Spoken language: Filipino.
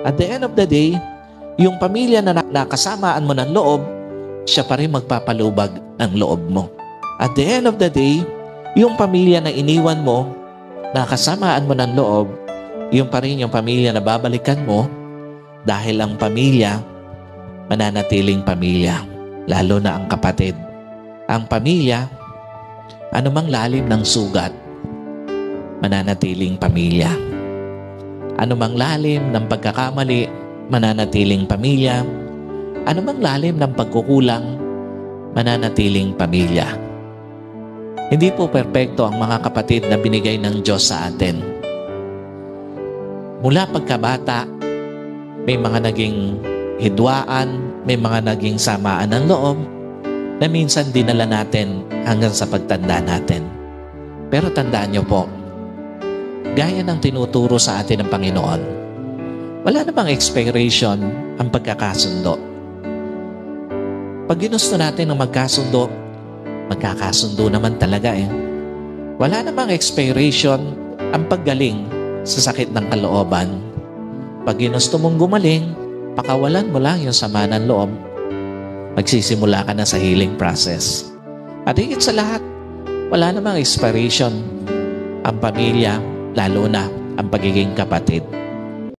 At the end of the day, yung pamilya na nakasamaan mo ng loob, siya pa rin magpapalubag ng loob mo. At the end of the day, yung pamilya na iniwan mo, nakasamaan mo ng loob, yung pa rin yung pamilya na babalikan mo dahil ang pamilya, mananatiling pamilya, lalo na ang kapatid. Ang pamilya, anumang lalim ng sugat, mananatiling pamilya. Anumang lalim ng pagkakamali, mananatiling pamilya. Anumang lalim ng pagkukulang, mananatiling pamilya. Hindi po perpekto ang mga kapatid na binigay ng Diyos sa atin. Mula pagkabata, may mga naging hidwaan, may mga naging samaan ng loob na minsan dinala natin hanggang sa pagtanda natin. Pero tandaan niyo po, gaya ng tinuturo sa atin ng Panginoon, wala namang expiration ang pagkakasundo. Pag ginusto natin ng magkasundo, magkakasundo naman talaga eh. Wala namang expiration ang paggaling sa sakit ng kalooban. Pag ginusto mong gumaling, pakawalan mo lang yung sama ng loob, magsisimula ka na sa healing process. At higit sa lahat, wala namang expiration ang pamilya, lalo na ang pagiging kapatid.